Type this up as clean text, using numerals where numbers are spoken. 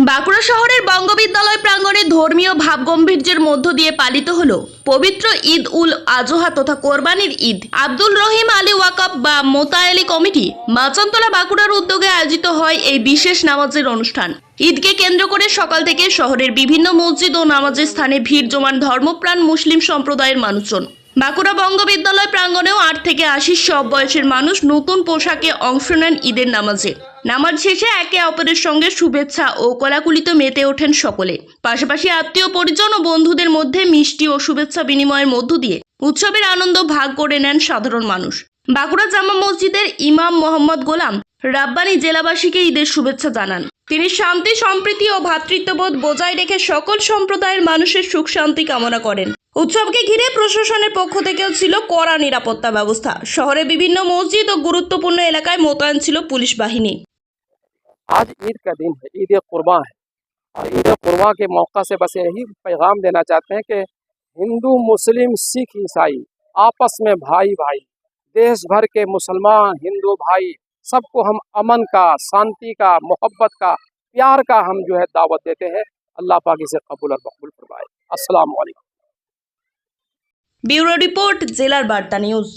বাঁকুড়া শহরের বঙ্গবিদ্যালয় প্রাঙ্গণে ধর্মীয় ভাবগম্ভীর্যের মধ্য দিয়ে পালিত হলো পবিত্র ঈদ উল আজহা তথা কোরবানির ঈদ। আব্দুল রহিম আলী ওয়াকাফ বা মোতায়েলি কমিটি মাচানতলা বাঁকুড়ার উদ্যোগে আয়োজিত হয় এই বিশেষ নামাজের অনুষ্ঠান। ঈদকে কেন্দ্র করে সকাল থেকে শহরের বিভিন্ন মসজিদ ও নামাজের স্থানে ভিড় জমান ধর্মপ্রাণ মুসলিম সম্প্রদায়ের মানুষজন। বাঁকুড়া বঙ্গবিদ্যালয় প্রাঙ্গণেও 8 থেকে 80 সব বয়সের মানুষ নতুন পোশাকে অংশ নেন ঈদের নামাজে। নামাজ শেষে একে অপরের সঙ্গে শুভেচ্ছা ও কোলাকুলিতে মেতে ওঠেন সকলে। পাশাপাশি আত্মীয় পরিজন ও বন্ধুদের মধ্যে মিষ্টি ও শুভেচ্ছা বিনিময়ের মধ্য দিয়ে উৎসবের আনন্দ ভাগ করে নেন সাধারণ মানুষ। বাঁকুড়া জামা মসজিদের ইমাম মোহাম্মদ গোলাম রাব্বানি জেলাবাসীকে ঈদের শুভেচ্ছা জানান। তিনি শান্তি, সম্প্রীতি ও ভ্রাতৃত্ববোধ বজায় রেখে সকল সম্প্রদায়ের মানুষের সুখ শান্তি কামনা করেন। উৎসবকে ঘিরে প্রশাসনের পক্ষ থেকেও ছিল কড়া নিরাপত্তা ব্যবস্থা। শহরে বিভিন্ন মসজিদ ও গুরুত্বপূর্ণ এলাকায় মোতায়েন ছিল পুলিশ বাহিনী। आज ईद का दिन है, ईद कुर्बा है। और ईद कुर्बा के मौका से बस यही पैगाम देना चाहते हैं कि हिंदू, मुस्लिम, सिख, ईसाई आपस में भाई भाई, देश भर के मुसलमान हिंदू भाई सबको हम अमन का, शांति का, मोहब्बत का, प्यार का हम जो है दावत देते हैं। अल्लाह पाक इसे कबूल और मकबूल फरमाए। अस्सलाम वालेकुम। ब्यूरो रिपोर्ट, जिलार बार्ता न्यूज।